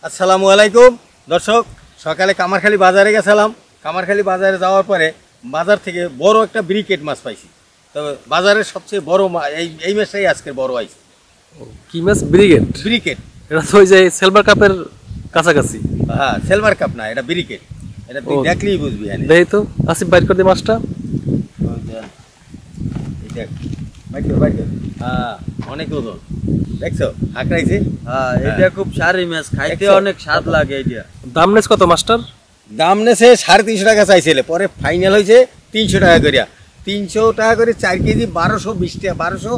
আসসালামু আলাইকুম দর্শক, সকালে কামারখালী বাজারে গেছিলাম। কামারখালী বাজারে যাওয়ার পরে বাজার থেকে বড় একটা ব্রিকেট মাছ পাইছি। তবে বাজারের সবচেয়ে বড় এই মাছটাই আজকের বড় আইছে। কি মাছ? ব্রিগেড? ব্রিকেট, এটা তো ওই যে সিলভার কাপের কাছাকাছি। হ্যাঁ, সিলভার কাপ না, এটা ব্রিকেট। এটা তুই দেখলেই বুঝবি। দেখি তো, আসিফ বাইর করে দিয়ে মাছটা। হ্যাঁ, অনেক ওজন। দেখছো হাঁকড়াইছে। হ্যাঁ, এটা খুব সারি মাছ, খাইতে অনেক স্বাদ লাগে। এটা দাম নেস কত মাছটার? দাম নেছে 350 টাকা চাইছিলে, পরে ফাইনাল হয়েছে 300 টাকা করিয়া। 300 টাকা করে 4 কেজি 1220 টাকা। 1200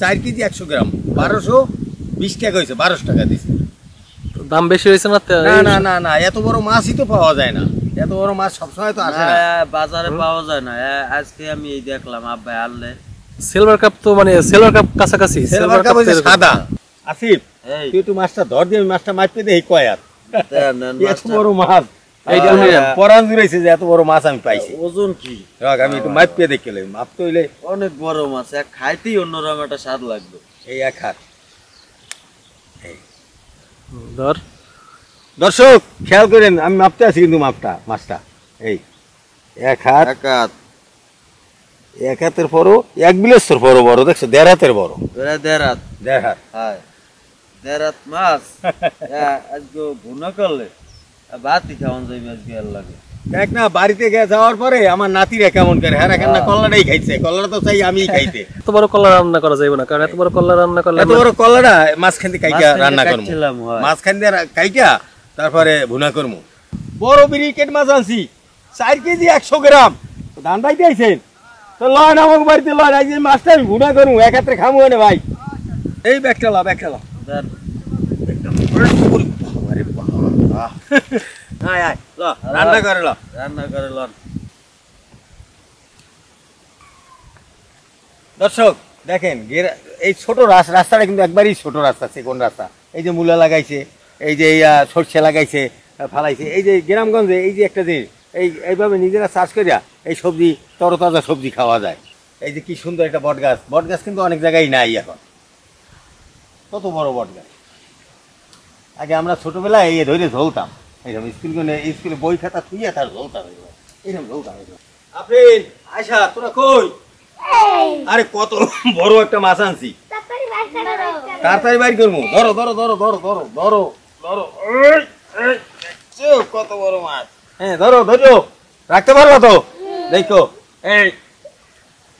4 কেজি 100 গ্রাম 1220 টাকা হয়েছে। 1200 টাকা দিচ্ছে। দাম বেশি হয়েছে না? না না না না, এত বড় মাছই তো পাওয়া যায় না। এত বড় মাছ সবসময় তো আসে না, বাজারে পাওয়া যায় না। আজকে আমি এই দেখলাম আব্বা আনলে। সিলভার কাপ তো মানে সিলভার কাপ কাছাকাছি। সিলভার কাপ হচ্ছে সাদা। আসিফ, তুই একটু মাছটা ধর দিয়ে, আমি মাছটা মাপতে দেই কয় আর। এত বড় মাছ এইটা পরান জুড়াইছে যে এত বড় মাছ আমি পাইছি। ওজন কি? আমি একটু মাপতে দেখলে, মাপতে হইলে অনেক বড় মাছ, খাইতেই অন্যরকম একটা স্বাদ লাগবে। এই এক হাত। ধর দর্শক খেয়াল করেন, আমি মাপতে আছি কিন্তু মাছটা এই এক হাত। এক হাতের পরও এক বিলেশ্বর বড় বড়, দেখছো? 1.5 হাতের বড়। 1.5 হাত। হ্যাঁ, 1.5 হাত মাছ। আজকে ভুনা করলে ভাতই খাওয়ান যাইবে আজকে। আর লাগে দেখ না, বাড়িতে যাওয়ার পরে আমার নাতিরা কেমন করে, হ্যাঁ কেন না কল্লাটাই খাইছে। কল্লাটা তো চাই আমি খাইতে। এত বড় কল্লা রান্না করা যাবে না, কারণ এত বড় কল্লা রান্না করলে এত বড় কল্লাটা মাঝখান দিয়ে কাইটা রান্না করবো। মাঝখান দিয়ে কাইটা তারপরে ভুনা করবো। বড় ব্রিকেট মাছ আনছি 4 কেজি 100 গ্রাম। ধান পাইতে আইছেন তো লয় আমাকে বাড়িতে লয়। এই যে মাছটা আমি ভুনা করবো, এক হাতে খামো না ভাই। এই ব্যাগটা ল। রান্না করে লন। দর্শক দেখেন, এই ছোট রাস্তাটা কিন্তু একবারই ছোট রাস্তা। কোন রাস্তা? এই যে মূলা লাগাইছে, এই যে সরষে লাগাইছে, ফালাইছে। এই যে গ্রামগঞ্জে এই যে একটা জিনিস, এইভাবে নিজেরা চাষ করিয়া এই সবজি, তরতাজা সবজি খাওয়া যায়। এই যে কি সুন্দর একটা বট গাছ কিন্তু অনেক জায়গায় নাই এখন। কত বড় বট গাছ! আগে আমরা ছোটবেলায় এই ধরে ঝলতাম, এইরকম স্কুলে বই খাতা থুইয়া তার ঝলতাম, এইরকম ঝলতাম। আফরিন, আয়শা, তোরা কই? আরে কত বড় একটা মাছ আনছি, তাড়াতাড়ি বাইর করবো। ধরো ধরো ধরো ধরো ধরো ধরো ধরো। কত বড় মাছ! হ্যাঁ ধরো, রাখতে পারবো তো? দেখো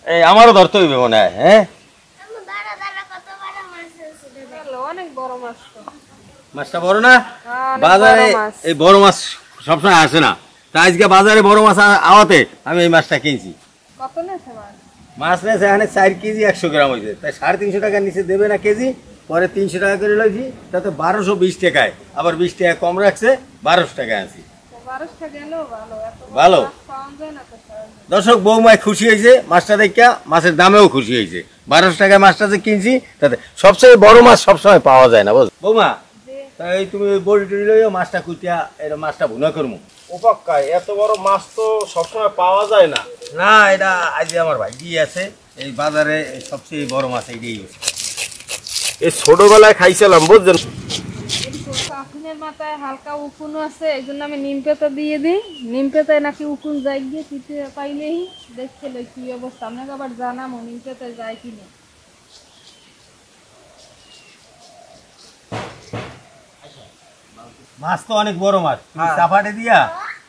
এই আমারও ধরতে হইবে মনে হয়। হ্যাঁ, মাছটা বড় না? বাজারে এই বড় মাছ সবসময় আসে না, তাই আজকে বাজারে বড় মাছ আওয়াতে আমি এই মাছটা কিনছি। মাছ নেছে এখানে 4 কেজি 100 গ্রাম হয়েছে, তাই 350 টাকার নিচে দেবে না কেজি। পরে 300 টাকা করে লইছি, তাতে 1220 টাকায়, আবার 20 টাকা কম রাখছে, 1200 টাকায় আনছি। ভালো দর্শক, বৌমায় খুশি হয়েছে মাছটা দেখা, মাছের দামেও খুশি হয়েছে। 1200 টাকায় মাছটা যে কিনছি, তাতে সবচেয়ে বড় মাছ সবসময় পাওয়া যায় না। বুঝ বৌমা, তাই তুমি বড়ি টড়ি লইও, মাছটা কুটিয়া এটা মাছটা ভুনা করবো। ওপাক্কা এত বড় মাছ তো সবসময় পাওয়া যায় না। না, এটা আজ আমার ভাই দিয়ে আছে এই বাজারে সবচেয়ে বড় মাছ এইটাই হচ্ছে। এই ছোটবেলায় খাইছিলাম, বুঝছেন? কাফিনের মাথায় হালকা উকুন আছে, এই জন্য আমি নিম পাতা দিয়ে দিই। নিম পাতায় নাকি উকুন যাই গিয়ে চিঠি পাইলেই দেখতে লই কি অবস্থা। আপনাকে আবার জানামো নিম পাতায় যায় কিনা। মাছ তো অনেক বড় মাছ, তুমি চাপাটে দিয়া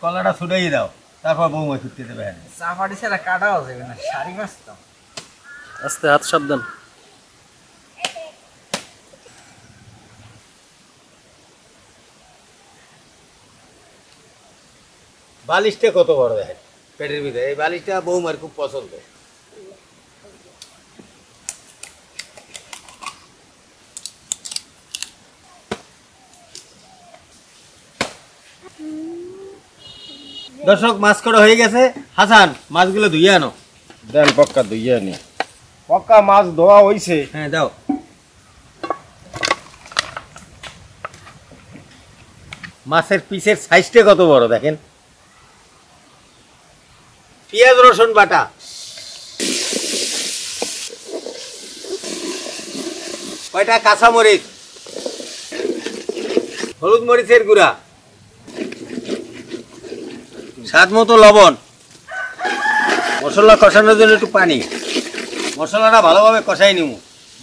কলাটা ছুটাই দাও, তারপর বৌমা ছুটতে দেবে। চাপাটি ছাড়া কাটাও যাবে না, সারি মাছ তো। আস্তে, হাত সাবধান। বালিশটা কত বড় দেখেন পেটের ভিতরে। এই বালিশটা বৌমার খুব পছন্দ। দর্শক, মাছ করা হয়ে গেছে। হাসান, মাছগুলো ধুইয়ে আনো। দেন পক্কা ধুইয়া নি। পক্কা মাছ ধোয়া হইছে। হ্যাঁ দাও। মাছের পিসের সাইজটা কত বড় দেখেন। পেঁয়াজ রসুন বাটা, কয়টা কাঁচামরিচ, হলুদ মরিচের গুঁড়া, স্বাদ মতো লবণ, মশলা কষানোর জন্য একটু পানি। মশলাটা ভালোভাবে কষাই নিব।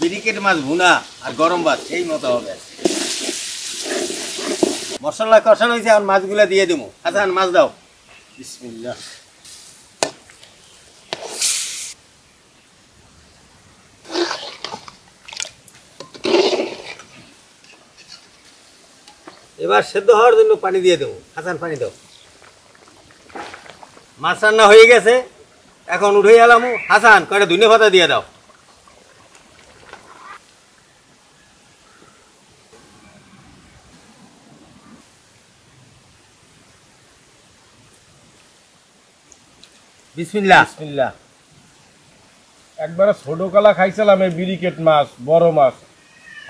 বিরিকেট মাছ ভুনা আর গরম ভাত সেই মতো হবে। মশলা কষানো হয়েছে, আর মাছগুলা দিয়ে দেবো। হাসান মাছ দাও। বিসমিল্লাহ। এবার সেদ্ধ হওয়ার জন্য পানি দিয়ে দেবো। হাসান পানি দাও। মাছ রান্না হয়ে গেছে, এখন উঠে এলাম। হাসান কয়টা ধনে পাতা দিয়ে দাও। বিসমিল্লাহ। বিসমিল্লাহ। একবারে ছোট কালা খাইছিলাম এই বিরিকেট মাছ, বড় মাছ।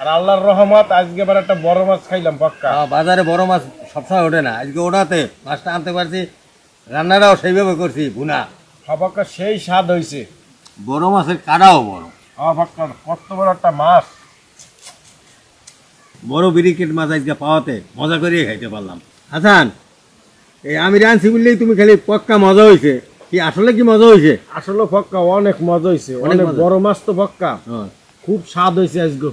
আর আল্লাহর রহমত আজকে এবার একটা বড় মাছ খাইলাম পাক্কা। বাজারে বড় মাছ সবসময় ওঠে না, আজকে ওঠাতে মাছটা আনতে পারছি। রান্নাটাও সেইভাবে করছি, ভুনা। পাক্কা সেই স্বাদ হয়েছে। বড় মাছের কাটাও বড়। পাক্কা কত বড় একটা মাছ। বড় বিরিকেট মাছ আজকে পাওয়াতে মজা করিয়ে খাইতে পারলাম। হাসান, এই আমি রাঁধছি বললেই তুমি খালি পক্কা মজা হয়েছে। কি আসলে কি মজা হয়েছে? আসলে পাক্কা অনেক মজা হয়েছে। অনেক অনেক মজা। বড় মাছ তো পাক্কা, খুব স্বাদ হয়েছে আজকে।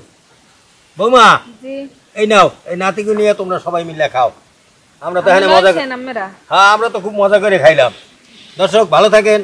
বৌমা, জি এই নাও, এই নাতিকে নিয়ে তোমরা সবাই মিলে খাও। আমরা তো এখানে মজা, আপনারা হ্যাঁ আমরা তো খুব মজা করে খাইলাম। দর্শক ভালো থাকেন।